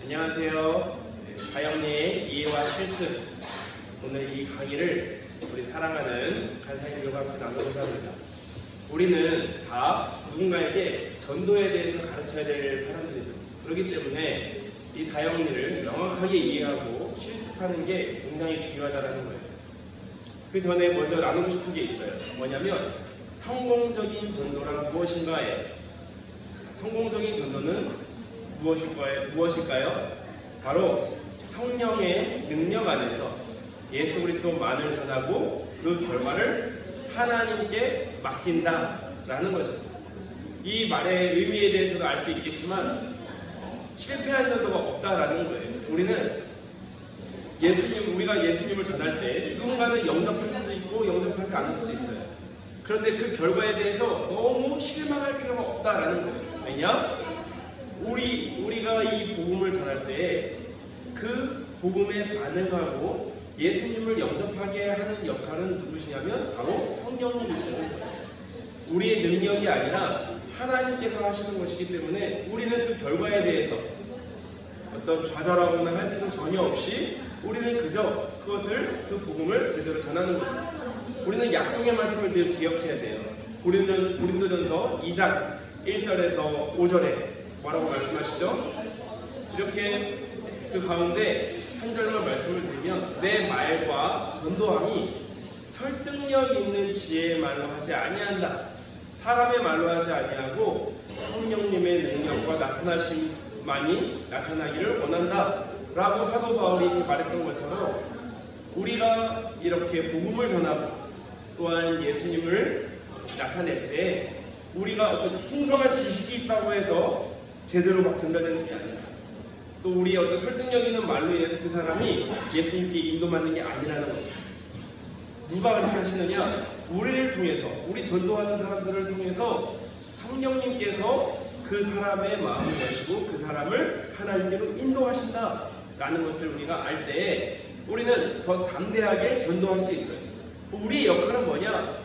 안녕하세요. 가영리의 이해와 실습. 오늘 이 강의를 우리 사랑하는 간사님들과 함께 나누고자 합니다. 우리는 다 누군가에게 전도에 대해서 가르쳐야 될 사람들이죠. 그렇기 때문에 이 사형리를 명확하게 이해하고 실습하는 게 굉장히 중요하다는 거예요. 그 전에 먼저 나누고 싶은 게 있어요. 뭐냐면 성공적인 전도란 무엇인가예요. 성공적인 전도는 무엇일까요? 바로 성령의 능력 안에서 예수 그리스도만을 전하고 그 결과를 하나님께 맡긴다라는 거죠. 이 말의 의미에 대해서도 알 수 있겠지만 실패한 전도가 없다라는 거예요. 우리는 우리가 예수님을 전할 때 누군가는 영접할 수도 있고 영접하지 않을 수도 있어요. 그런데 그 결과에 대해서 너무 실망할 필요가 없다라는 거예요. 왜냐? 우리가 이 복음을 전할 때 그 복음에 반응하고 예수님을 영접하게 하는 역할은 누구시냐면 바로 성령님이시는 거예요. 우리의 능력이 아니라 하나님께서 하시는 것이기 때문에 우리는 그 결과에 대해서 어떤 좌절하거나 할 필요는 전혀 없이 우리는 그저 그 복음을 제대로 전하는 거죠. 우리는 약속의 말씀을 늘 기억해야 돼요. 고린도전서 2장 1절에서 5절에 뭐라고 말씀하시죠? 이렇게 그 가운데 한 절만 말씀을 드리면 내 말과 전도함이 설득력 있는 지혜의 말로 하지 아니한다. 사람의 말로 하지 아니하고 성령님의 능력과 나타나심만이 나타나기를 원한다. 라고 사도 바울이 말했던 것처럼 우리가 이렇게 복음을 전하고 또한 예수님을 나타낼 때 우리가 어떤 풍성한 지식이 있다고 해서 제대로 막 전달되는 게 아니라 또 우리의 어떤 설득력 있는 말로 인해서 그 사람이 예수님께 인도받는 게 아니라는 거죠. 누가 그렇게 하시느냐? 우리를 통해서, 우리 전도하는 사람들을 통해서 성령님께서 그 사람의 마음을 여시고 그 사람을 하나님께로 인도하신다라는 것을 우리가 알 때 우리는 더 담대하게 전도할 수 있어요. 우리의 역할은 뭐냐?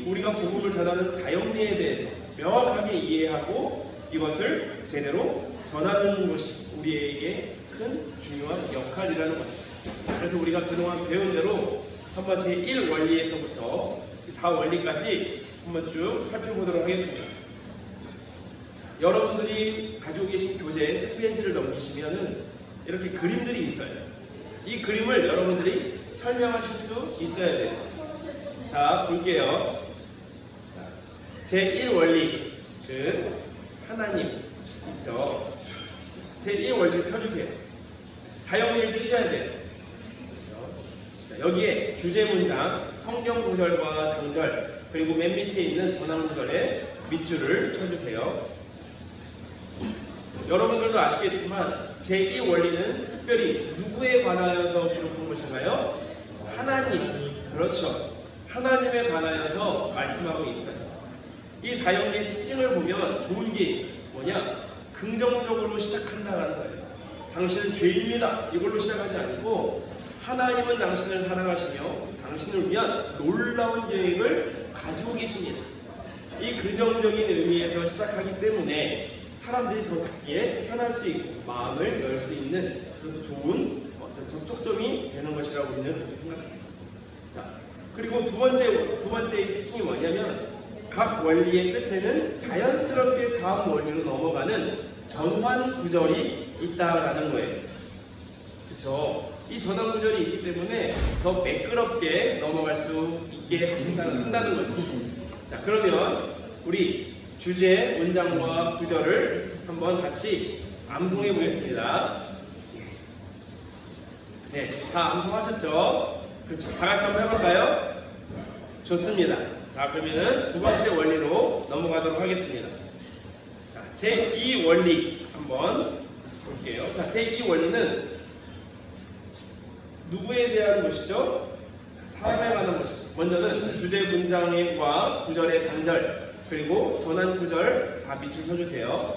우리가 복음을 전하는 사형리에 대해서 명확하게 이해하고 이것을 제대로 전하는 것이 우리에게 큰 중요한 역할이라는 것입니다. 그래서 우리가 그동안 배운 대로 한번 제1원리에서부터 4원리까지 한번 쭉 살펴보도록 하겠습니다. 여러분들이 가지고 계신 교재 책 페이지를 넘기시면은 이렇게 그림들이 있어요. 이 그림을 여러분들이 설명하실 수 있어야 돼요. 자, 볼게요. 제1원리, 하나님 있죠. 제1원리를 펴주세요. 사형리를 펴셔야 돼요. 그렇죠? 자, 여기에 주제 문장, 성경 구절과 장절, 그리고 맨 밑에 있는 전환 구절에 밑줄을 쳐주세요. 여러분들도 아시겠지만 제2원리는 특별히 누구에 관하여서 기록한 것인가요? 하나님. 그렇죠. 하나님에 관하여서 말씀하고 있어요. 이 사형리의 특징을 보면 좋은 게 있어요. 뭐냐? 긍정적으로 시작한다는 거예요. 당신은 죄입니다. 이걸로 시작하지 않고 하나님은 당신을 사랑하시며 당신을 위한 놀라운 계획을 가지고 계십니다. 이 긍정적인 의미에서 시작하기 때문에 사람들이 더 듣기에 편할 수 있고 마음을 열 수 있는 그런 좋은 어떤 접촉점이 되는 것이라고 우리는 그렇게 생각합니다. 자, 그리고 두 번째의 특징이 뭐냐면 각 원리의 끝에는 자연스럽게 다음 원리로 넘어가는 전환 구절이 있다라는 거예요. 그렇죠? 이 전환 구절이 있기 때문에 더 매끄럽게 넘어갈 수 있게 한다는 거죠. 자, 그러면 우리 주제, 문장과 구절을 한번 같이 암송해 보겠습니다. 네, 다 암송하셨죠? 그렇죠. 다 같이 한번 해볼까요? 좋습니다. 자, 그러면은 두 번째 원리로 넘어가도록 하겠습니다. 자, 제2원리 한번 볼게요. 자, 제2원리는 누구에 대한 것이죠? 사람에 관한 것이죠. 먼저는 주제 문장과 구절의 장절, 그리고 전환 구절 다 밑줄 쳐주세요.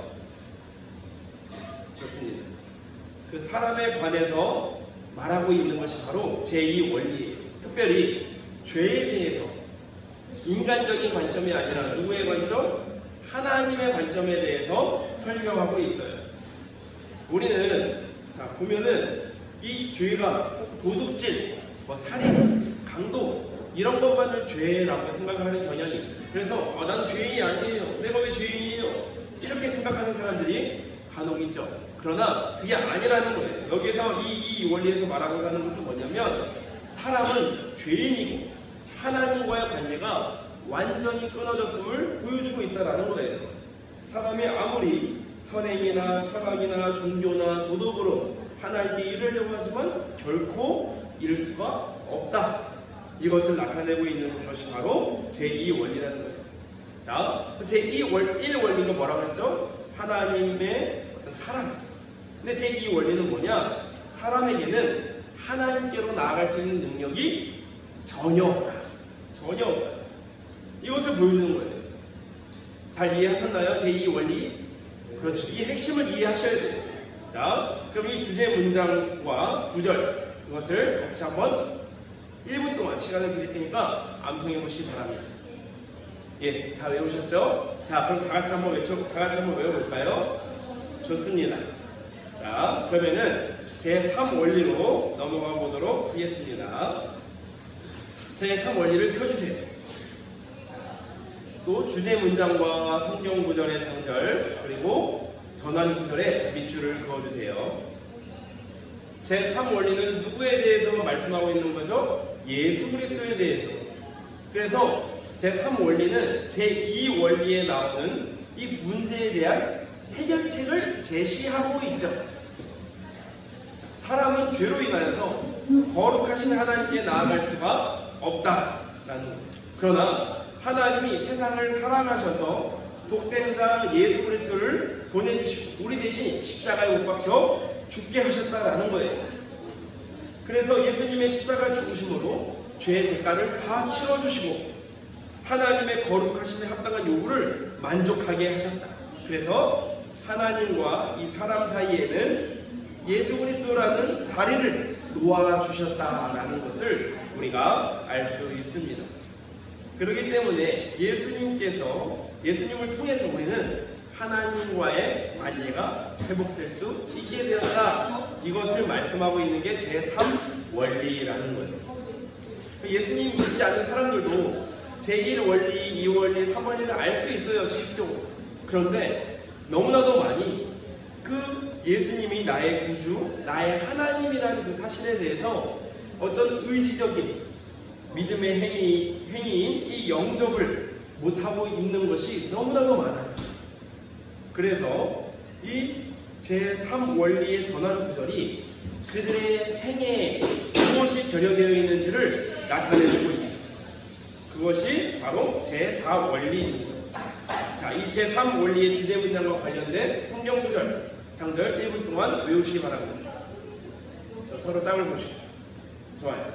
좋습니다. 그 사람에 관해서 말하고 있는 것이 바로 제2원리예요. 특별히 죄에 대해서 인간적인 관점이 아니라 누구의 관점? 하나님의 관점에 대해서 설명하고 있어요. 우리는 보면은 이 죄가 도둑질, 뭐 살인, 강도 이런 것만을 죄라고 생각하는 경향이 있어요. 그래서 나는 죄인이 아니에요. 내가 왜 죄인이에요? 이렇게 생각하는 사람들이 간혹 있죠. 그러나 그게 아니라는 거예요. 여기서 이 원리에서 말하고자 하는 것은 뭐냐면 사람은 죄인이고 하나님과의 관계가 완전히 끊어졌음을 보여주고 있다는 거예요. 사람이 아무리 선행이나 철학이나 종교나 도덕으로 하나님께 이르려고 하지만 결코 이룰 수가 없다. 이것을 나타내고 있는 것이 바로 제2 원리라는 거예요. 자, 제1 원리가 뭐라고 했죠? 하나님의 어떤 사랑. 근데 제2 원리는 뭐냐? 사람에게는 하나님께로 나아갈 수 있는 능력이 전혀 없다. 전혀 없다. 이것을 보여주는 거예요. 잘 이해하셨나요? 제2 원리? 그렇죠. 이 핵심을 이해하셔야 돼요. 자, 그럼 이 주제 문장과 구절 이것을 같이 한번 1분 동안 시간을 드릴 테니까 암송해 보시기 바랍니다. 예, 다 외우셨죠? 자, 그럼 다 같이 한번 외워볼까요? 좋습니다. 자, 그러면은 제3 원리로 넘어가 보도록 하겠습니다. 제3 원리를 펴주세요. 또 주제 문장과 성경 구절의 장절 그리고 전환 구절에 밑줄을 그어주세요. 제3 원리는 누구에 대해서 말씀하고 있는 거죠? 예수 그리스도에 대해서. 그래서 제3 원리는 제2 원리에 나오는 이 문제에 대한 해결책을 제시하고 있죠. 사람은 죄로 인하여서 거룩하신 하나님께 나아갈 수가 없다라는 거예요. 그러나 하나님이 세상을 사랑하셔서 독생자 예수 그리스도를 보내주시고 우리 대신 십자가에 못 박혀 죽게 하셨다라는 거예요. 그래서 예수님의 십자가 죽으심으로 죄의 대가를 다 치러주시고 하나님의 거룩하심에 합당한 요구를 만족하게 하셨다. 그래서 하나님과 이 사람 사이에는 예수 그리스도라는 다리를 놓아주셨다라는 것을 우리가 알 수 있습니다. 그렇기 때문에 예수님을 통해서 우리는 하나님과의 관계가 회복될 수 있게 되었다. 이것을 말씀하고 있는 게 제3 원리라는 거예요. 예수님 믿지 않는 사람들도 제1 원리, 2 원리, 3 원리를 알 수 있어요. 지식적으로. 그런데 너무나도 많이 그 예수님이 나의 구주, 나의 하나님이라는 그 사실에 대해서 어떤 의지적인 믿음의 행위인 이 영접을 못하고 있는 것이 너무나도 많아요. 그래서 이 제3 원리의 전환 구절이 그들의 생애에 무엇이 결여되어 있는지를 나타내주고 있죠. 그것이 바로 제4 원리입니다. 자, 이 제3 원리의 주제 문장과 관련된 성경 구절, 장절 1분 동안 외우시기 바랍니다. 저 서로 짝을 보시고. 좋아요.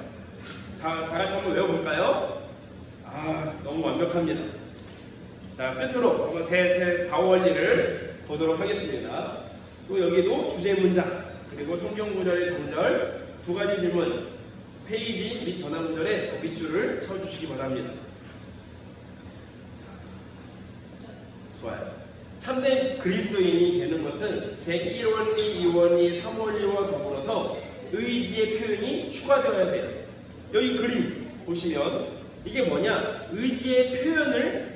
자, 다 같이 한번 외워볼까요? 너무 완벽합니다. 자, 끝으로 한번 제4 원리를 보도록 하겠습니다. 또 여기도 주제 문장, 그리고 성경 구절의 장절, 두 가지 질문, 페이지 및 전환 구절에 밑줄을 쳐주시기 바랍니다. 좋아요. 참된 그리스도인이 되는 것은 제1원리, 2원리, 3원리와 더불어서 의지의 표현이 추가되어야 돼요. 여기 그림 보시면 이게 뭐냐? 의지의 표현을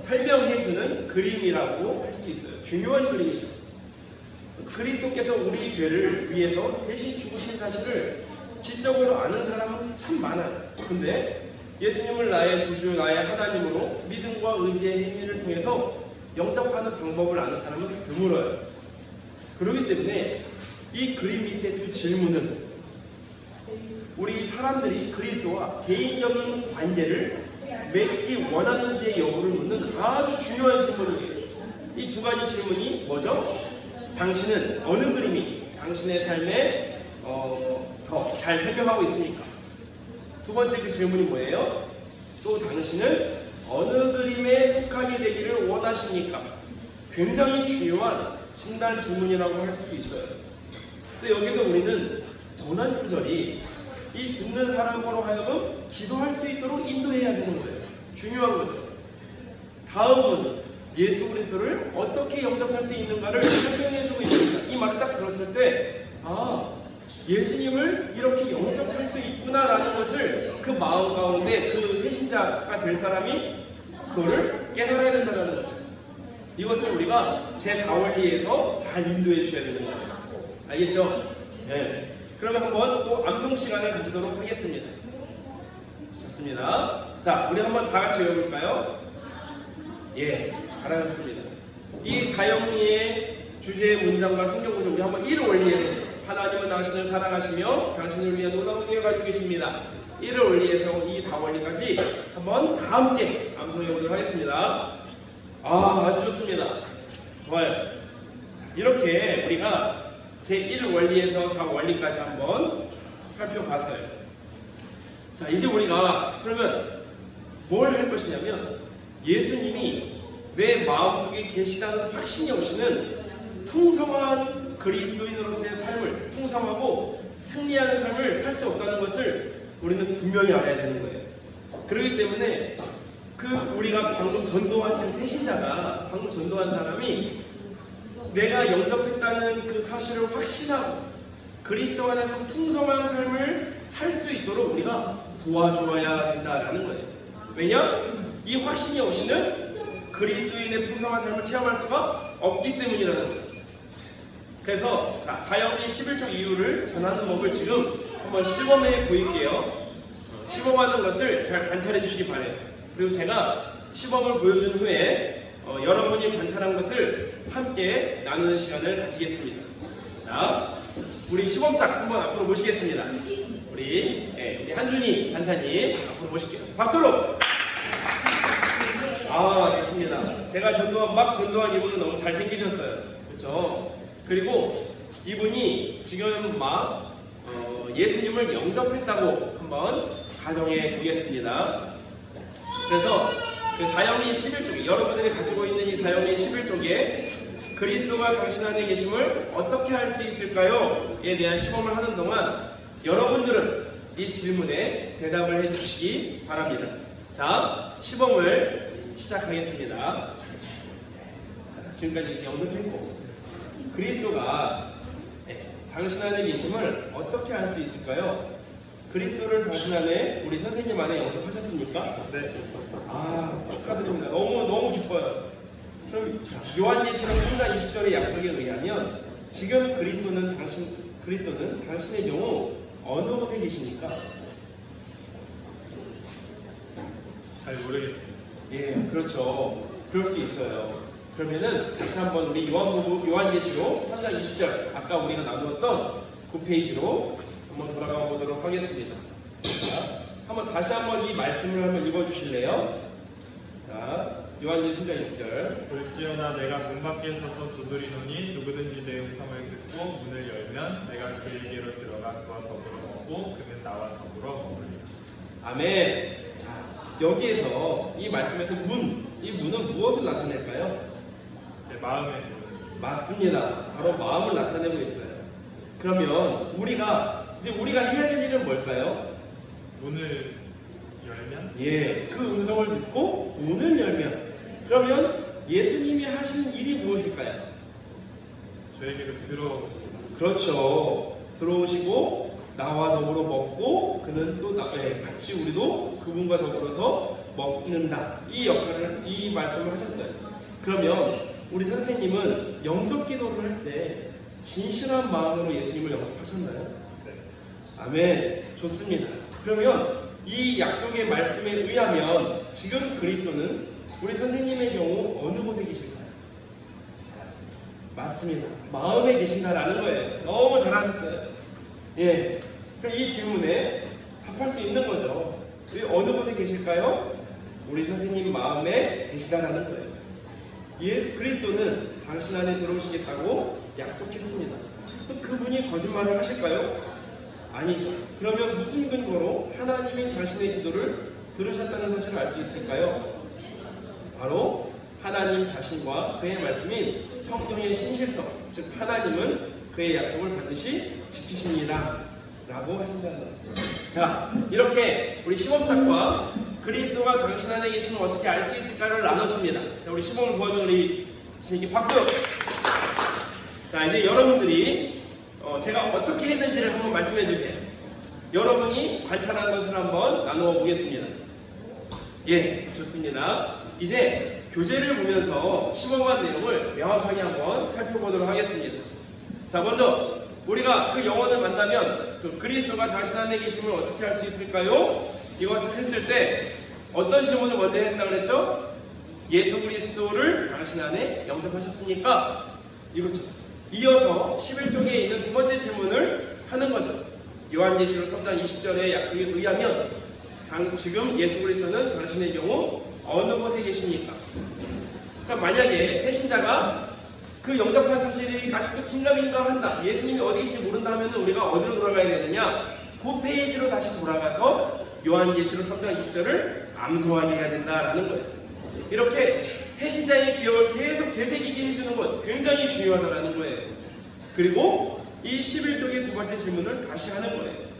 설명해주는 그림이라고 할 수 있어요. 중요한 그림이죠. 그리스도께서 우리 죄를 위해서 대신 죽으신 사실을 지적으로 아는 사람은 참 많아요. 근데 예수님을 나의 구주, 나의 하나님으로 믿음과 의지의 행위를 통해서 영접하는 방법을 아는 사람은 드물어요. 그렇기 때문에 이 그림 밑에 두 질문은 우리 사람들이 그리스도와 개인적인 관계를 맺기 원하는지의 여부를 묻는 아주 중요한 질문이에요. 이 두 가지 질문이 뭐죠? 당신은 어느 그림이 당신의 삶에 더 잘 설명하고 있습니까? 두 번째 그 질문이 뭐예요? 또 당신은 어느 그림에 속하게 되기를 원하십니까? 굉장히 중요한 진단 질문이라고 할 수 있어요. 근데 여기서 우리는 전환 구절이 이 듣는 사람으로 하여금 기도할 수 있도록 인도해야 되는 거예요. 중요한 거죠. 다음은 예수 그리스도를 어떻게 영접할 수 있는가를 설명해주고 있습니다. 이 말을 딱 들었을 때 아, 예수님을 이렇게 영접할 수 있구나라는 것을 그 마음 가운데 그 새신자가 될 사람이 그거를 깨달아야 된다는 거죠. 이것을 우리가 제4원리에서 잘 인도해 주셔야 되는 거예요. 알겠죠? 네. 그러면 한번 또 암송 시간을 가지도록 하겠습니다. 좋습니다. 자, 우리 한번 다 같이 외워볼까요? 예, 잘하셨습니다. 이 사형리의 주제 문장과 성경 구절 우리 한번 1을 원리에서 하나님은 당신을 사랑하시며 당신을 위한 놀라운 은혜를 가지고 계십니다. 1을 원리에서 이 4원리까지 한번 다 함께 암송해 보도록 하겠습니다. 아주 좋습니다. 좋아요. 자, 이렇게 우리가 제1 원리에서 4원리까지 한번 살펴봤어요. 자, 이제 우리가 그러면 뭘 할 것이냐면 예수님이 내 마음속에 계시다는 확신이 없이는 풍성한 그리스도인으로서의 삶을, 풍성하고 승리하는 삶을 살 수 없다는 것을 우리는 분명히 알아야 되는 거예요. 그렇기 때문에 우리가 방금 전도한 그 새신자가, 방금 전도한 사람이 내가 영접했다는 그 사실을 확신하고 그리스도 안에서 풍성한 삶을 살 수 있도록 우리가 도와주어야 된다라는 거예요. 왜냐? 이 확신이 없이는 그리스도인의 풍성한 삶을 체험할 수가 없기 때문이라는 거죠. 그래서 자, 사형리 11조 이유를 전하는 법을 지금 한번 시범해 보일게요. 시범하는 것을 잘 관찰해 주시기 바래요. 그리고 제가 시범을 보여준 후에 여러분이 관찰한 것을 함께 나누는 시간을 가지겠습니다. 자, 우리 시범작 한번 앞으로 모시겠습니다. 우리 한준이 간사님 앞으로 모실게요. 박수로! 좋습니다. 제가 막 전도한 이분은 너무 잘생기셨어요. 그렇죠? 그리고 이분이 지금 막 예수님을 영접했다고 한번 가정해 보겠습니다. 그래서 그 사형리 11쪽에 여러분들이 가지고 있는 이 사형리 11쪽에 그리스도가 당신 안에 계심을 어떻게 할 수 있을까요? 에 대한 시범을 하는 동안 여러분들은 이 질문에 대답을 해주시기 바랍니다. 자, 시범을 시작하겠습니다. 자, 지금까지 영접했고 그리스도가 당신 안에 계심을 어떻게 할 수 있을까요? 그리스도를 당신 안에 우리 선생님 안에 영접하셨습니까? 네. 축하드립니다. 너무 기뻐요. 그럼 요한계시록 3장 20절의 약속에 의하면 지금 그리스도는 당신의 경우 어느 곳에 계십니까? 잘 모르겠습니다. 예, 그렇죠. 그럴 수 있어요. 그러면은 다시 한번 우리 요한계시록 3장 20절 아까 우리가 나누었던 그 페이지로 한번 돌아가 보도록 하겠습니다. 자, 다시 한번 이 말씀을 한번 읽어주실래요? 자, 요한계시록 3장 20절. 볼지어다 내가 문 밖에 서서 두드리노니 누구든지 내 음성을 듣고 문을 열면 내가 그에게로 들어가 그와 더불어 먹고 그는 나와 더불어 먹으리라. 아멘. 자, 여기에서 이 말씀에서 이 문은 무엇을 나타낼까요? 제 마음의 문. 맞습니다. 바로 마음을 나타내고 있어요. 그러면 우리가 해야 될 일은 뭘까요? 문을 열면? 예, 그 음성을 듣고 문을 열면 그러면 예수님이 하신 일이 무엇일까요? 저에게로 들어오십니다. 그렇죠. 들어오시고 나와 더불어 먹고 그는 또 같이 우리도 그분과 더불어서 먹는다. 이 말씀을 하셨어요. 그러면 우리 선생님은 영접 기도를 할 때 진실한 마음으로 예수님을 영접하셨나요? 네. 아멘. 좋습니다. 그러면 이 약속의 말씀에 의하면 지금 그리스도는 우리 선생님의 경우 어느 곳에 계실까요? 맞습니다. 마음에 계신다라는 거예요. 너무 잘하셨어요. 예. 그럼 이 질문에 답할 수 있는 거죠. 어느 곳에 계실까요? 우리 선생님 마음에 계시다라는 거예요. 예수 그리스도는 당신 안에 들어오시겠다고 약속했습니다. 그분이 거짓말을 하실까요? 아니죠. 그러면 무슨 근거로 하나님이 당신의 기도를 들으셨다는 사실을 알 수 있을까요? 바로 하나님 자신과 그의 말씀인 성경의 신실성, 즉 하나님은 그의 약속을 반드시 지키십니다 라고 하신다는 거죠. 자, 이렇게 우리 시범작과 그리스도가 당신 안에 계시면 어떻게 알 수 있을까를 나눴습니다. 자, 우리 시범을 보여준 우리 신에게 박수! 자, 이제 여러분들이 제가 어떻게 했는지를 한번 말씀해 주세요. 여러분이 관찰한 것을 한번 나누어 보겠습니다. 예, 좋습니다. 이제 교재를 보면서 시범한 내용을 명확하게 한번 살펴보도록 하겠습니다. 자, 먼저 우리가 그 영혼을 만나면 그 그리스도가 당신 안에 계심을 어떻게 할 수 있을까요? 이것을 했을 때 어떤 질문을 먼저 했다고 그랬죠? 예수 그리스도를 당신 안에 영접하셨습니까? 이거죠. 이어서 11쪽에 있는 두 번째 질문을 하는 거죠. 요한계시록 3장 20절의 약속에 의하면 지금 예수 그리스도는 당신의 경우 어느 곳에 계십니까? 그러니까 만약에 새신자가 그 영접한 사실이 아직도 긴가민가한다, 예수님이 어디 계신지 모른다 하면 우리가 어디로 돌아가야 되느냐? 그 페이지로 다시 돌아가서 요한계시록 3장 20절을 암송하게 해야 된다라는 거예요. 이렇게 새신자의 기억을 계속 되새기게 해주는 것 굉장히 중요하다는 거예요. 그리고 이 11쪽의 두 번째 질문을 다시 하는 거예요.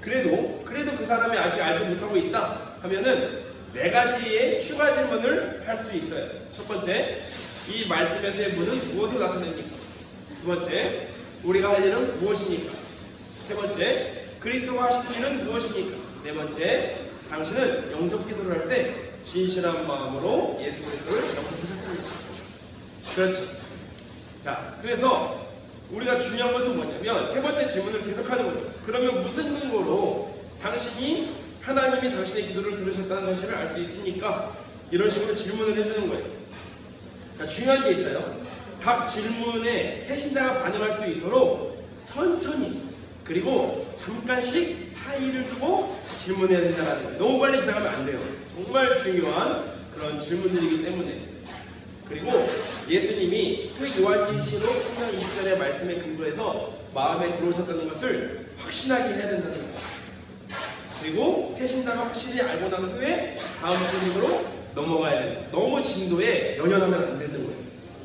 그래도 그 사람이 아직 알지 못하고 있다 하면은 네 가지의 추가 질문을 할 수 있어요. 첫 번째, 이 말씀에서의 문은 무엇을 나타냅니까? 두 번째, 우리가 할 일은 무엇입니까? 세 번째, 그리스도가 하시는 일은 무엇입니까? 네 번째, 당신은 영접 기도를 할 때 진실한 마음으로 예수 그리스도를 영접하셨습니다. 그렇죠. 자, 그래서 우리가 중요한 것은 뭐냐면 세 번째 질문을 계속하는 거죠. 그러면 무슨 근거로 당신이 하나님이 당신의 기도를 들으셨다는 사실을 알 수 있습니까? 이런 식으로 질문을 해주는 거예요. 그러니까 중요한 게 있어요. 각 질문에 새신자가 반응할 수 있도록 천천히 그리고 잠깐씩 사이를 두고 질문해야 된다는 거예요. 너무 빨리 지나가면 안 돼요. 정말 중요한 그런 질문들이기 때문에. 그리고 예수님이 그 요한계시록 3장 20절의 말씀에 근거해서 마음에 들어오셨다는 것을 확신하게 해야 된다는 거예요. 그리고 새신자가 확실히 알고 난 후에 다음 질문으로 넘어가야 돼요. 너무 진도에 연연하면 안 되는 거예요.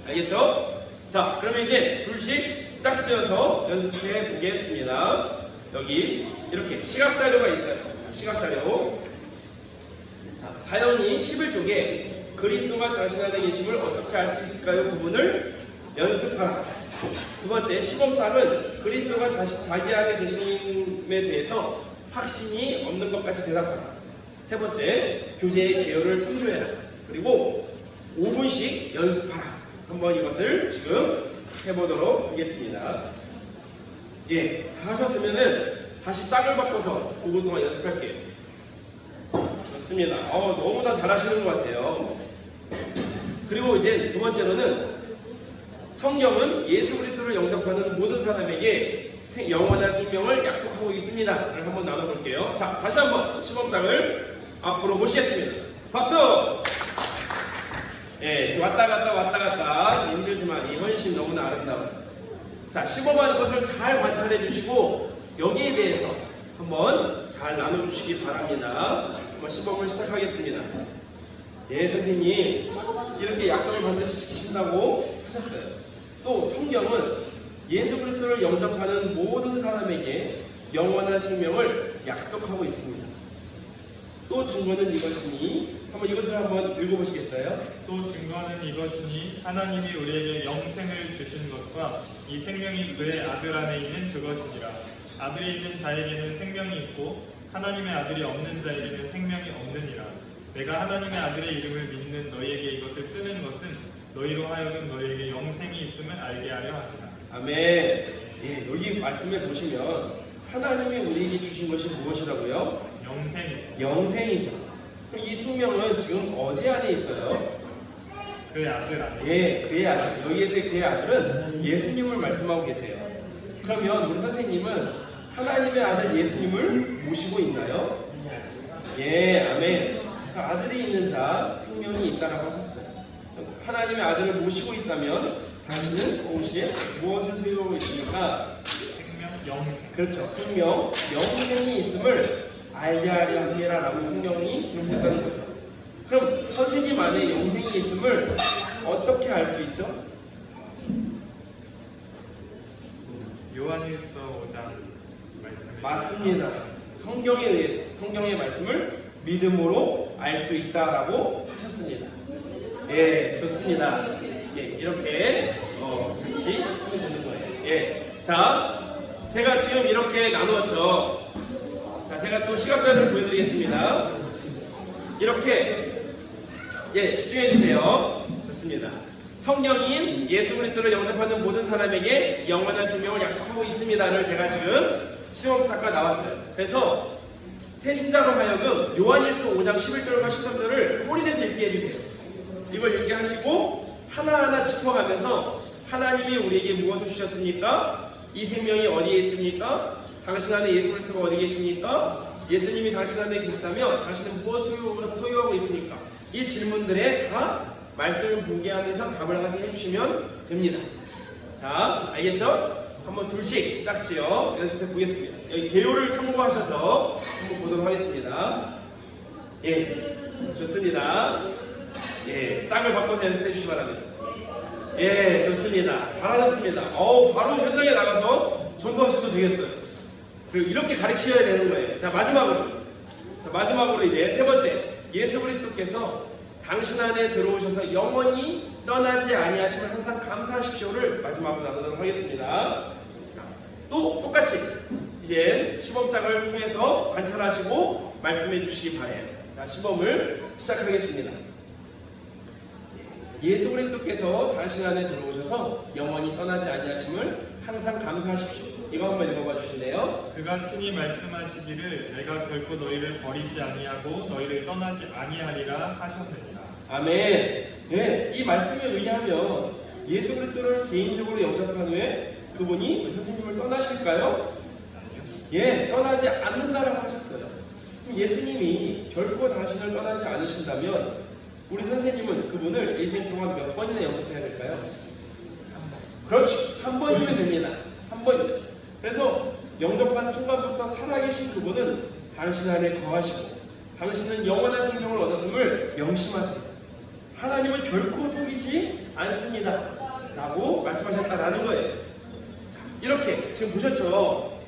알겠죠? 자, 그러면 이제 둘씩 짝지어서 연습해 보겠습니다. 여기 이렇게 시각자료가 있어요. 자, 시각자료. 자, 사연이 11쪽에 그리스도가 당신 안에 계심을 어떻게 알 수 있을까요? 부분을 연습하라. 두 번째, 시범장은 그리스도가 자기 안에 계심에 대해서 확신이 없는 것 같이 대답하라. 세 번째, 교재의 개요를 참조해라. 그리고 5분씩 연습하라. 한번 이것을 지금 해보도록 하겠습니다. 예, 다 하셨으면은 다시 짝을 바꿔서 5분 동안 연습할게요. 좋습니다. 너무나 잘하시는 것 같아요. 그리고 이제 두 번째로는 성경은 예수 그리스도를 영접하는 모든 사람에게 영원한 생명을 약속하고 있습니다를 한번 나눠볼게요. 자, 다시 한번 시범장을 앞으로 모시겠습니다. 박수! 예, 왔다 갔다 힘들지만 이 헌신 너무나 아름다워요. 자, 시범하는 것을 잘 관찰해 주시고 여기에 대해서 한번 잘 나눠주시기 바랍니다. 한번 시범을 시작하겠습니다. 예, 선생님 이렇게 약속을 반드시 지키신다고 하셨어요. 또 성경은 예수 그리스도를 영접하는 모든 사람에게 영원한 생명을 약속하고 있습니다. 또 증거는 이것이니 이것을 한번 읽어보시겠어요? 또 증거는 이것이니 하나님이 우리에게 영생을 주신 것과 이 생명이 그의 아들 안에 있는 그것이니라. 아들이 있는 자에게는 생명이 있고 하나님의 아들이 없는 자에게는 생명이 없느니라. 내가 하나님의 아들의 이름을 믿는 너희에게 이것을 쓰는 것은 너희로 하여금 너희에게 영생이 있음을 알게 하려 합니다. 아멘. 예, 여기 말씀에 보시면 하나님이 우리에게 주신 것이 무엇이라고요? 영생이죠. 그럼 이 생명은 지금 어디 안에 있어요? 그의 아들 안에. 예, 그의 아들. 여기에서의 그의 아들은 예수님을 말씀하고 계세요. 그러면 우리 선생님은 하나님의 아들 예수님을 모시고 있나요? 예, 아멘. 아들이 있는 자 생명이 있다라고 하셨어요. 하나님의 아들을 모시고 있다면 당신은 동시에 무엇을 소유하고 있습니까? 생명, 영생. 그렇죠. 생명, 영생이 있음을 알게 하려 함이라라고 성경이 기록했다는 거죠. 그럼 선생님 안에 영생이 있음을 어떻게 알 수 있죠? 요한일서 5장 말씀에 맞습니다. 성경에 의해서 성경의 말씀을 믿음으로 알 수 있다라고 하셨습니다. 예, 좋습니다. 예, 이렇게 같이 보는 거예요. 예, 자, 제가 지금 이렇게 나누었죠. 자, 제가 또 시각자를 보여드리겠습니다. 이렇게 집중해 주세요. 좋습니다. 성령인 예수 그리스도를 영접하는 모든 사람에게 영원한 생명을 약속하고 있습니다를 제가 지금 시험작가 나왔어요. 그래서 새신자로 하여금 요한일서 5장 11절과 13절을 소리내서 읽게 해주세요. 이걸 읽게 하시고 하나하나 짚어가면서 하나님이 우리에게 무엇을 주셨습니까? 이 생명이 어디에 있습니까? 당신 안에 예수 그리스도가 어디 계십니까? 예수님이 당신 안에 계시다면 당신은 무엇을 소유하고 있습니까? 이 질문들에 다 말씀을 보게 하면서 답을 하게 해주시면 됩니다. 자, 알겠죠? 한번 둘씩 짝지어 연습해 보겠습니다. 여기 개요를 참고하셔서 한번 보도록 하겠습니다. 예, 좋습니다. 예, 짝을 바꿔서 연습해 주시기 바랍니다. 예, 좋습니다. 잘하셨습니다. 바로 현장에 나가서 전도하셔도 되겠어요. 그리고 이렇게 가르치셔야 되는 거예요. 자, 마지막으로 이제 세 번째, 예수 그리스도께서 당신 안에 들어오셔서 영원히 떠나지 아니하심을 항상 감사하십시오를 마지막으로 나누도록 하겠습니다. 자, 또 똑같이 이제 시범장을 통해서 관찰하시고 말씀해 주시기 바래요. 자, 시범을 시작하겠습니다. 예수 그리스도께서 당신 안에 들어오셔서 영원히 떠나지 아니하심을 항상 감사하십시오. 이거 한번 읽어봐 주실래요? 그가 친히 말씀하시기를 내가 결코 너희를 버리지 아니하고 너희를 떠나지 아니하리라 하셨느니라. 아멘. 네, 이 말씀에 의하면 예수 그리스도를 개인적으로 영접한 후에 그분이 선생님을 떠나실까요? 예, 떠나지 않는다라고 하셨어요. 예수님이 결코 당신을 떠나지 않으신다면 우리 선생님은 그분을 일생 동안 몇 번이나 영접해야 될까요? 그렇지, 한 번이면 됩니다. 한 번이면. 그래서 영접한 순간부터 살아계신 그분은 당신 안에 거하시고 당신은 영원한 생명을 얻었음을 명심하세요. 하나님은 결코 속이지 않습니다 라고 말씀하셨다라는 거예요. 자, 이렇게 지금 보셨죠?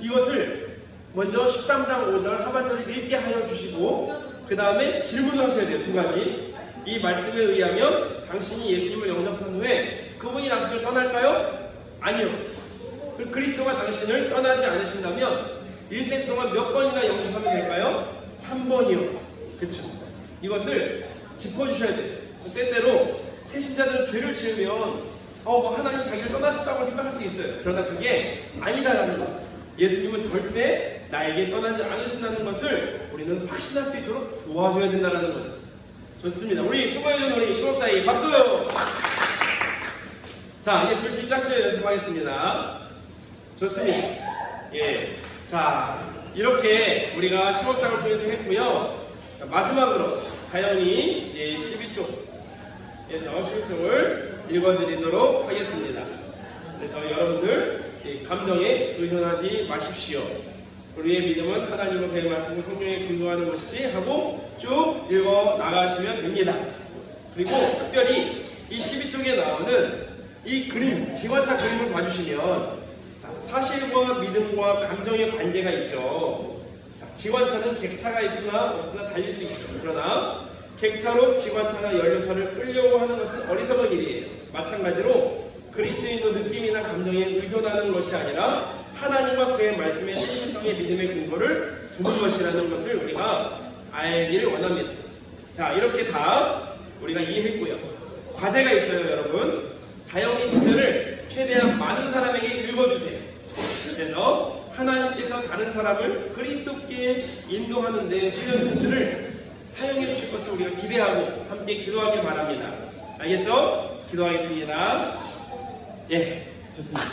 이것을 먼저 13장 5절 하반절을 읽게 하여 주시고 그 다음에 질문을 하셔야 돼요. 두 가지. 이 말씀에 의하면 당신이 예수님을 영접한 후에 그분이 당신을 떠날까요? 아니요. 그리스도가 당신을 떠나지 않으신다면 일생 동안 몇 번이나 영접하면 될까요? 한 번이요. 그쵸? 이것을 짚어주셔야 돼요. 때때로 새신자들은 죄를 지으면 하나님 자기를 떠나셨다고 생각할 수 있어요. 그러나 그게 아니다라는 거. 예수님은 절대 나에게 떠나지 않으신다는 것을 우리는 확신할 수 있도록 도와줘야 된다는 거죠. 좋습니다. 우리 수고해준 우리 시목자이 박수! 자, 이제 둘씩 짝지어 연습하겠습니다. 좋습니다. 예. 자, 이렇게 우리가 시목장을 통해서 했고요. 마지막으로 사연이 12쪽에서 12쪽을 읽어드리도록 하겠습니다. 그래서 여러분들 감정에 의존하지 마십시오. 우리의 믿음은 하나님과 그의 말씀을 성경에 근거하는 것이지 하고 쭉 읽어 나가시면 됩니다. 그리고 특별히 이 12쪽에 나오는 이 그림, 기관차 그림을 봐주시면 사실과 믿음과 감정의 관계가 있죠. 기관차는 객차가 있으나 없으나 달릴 수 있죠. 그러나 객차로 기관차나 연료차를 끌려고 하는 것은 어리석은 일이에요. 마찬가지로 그리스도인도 느낌이나 감정에 의존하는 것이 아니라 하나님과 그의 말씀의 신실성의 믿음의 근거를 두는 것이라는 것을 우리가 알기를 원합니다. 자, 이렇게 다 우리가 이해했고요. 과제가 있어요, 여러분. 사형리 책들을 최대한 많은 사람에게 읽어주세요. 그래서 하나님께서 다른 사람을 그리스도께 인도하는 데 훈련생들을 사용해 주실 것을 우리가 기대하고 함께 기도하길 바랍니다. 알겠죠? 기도하겠습니다. 예, 좋습니다.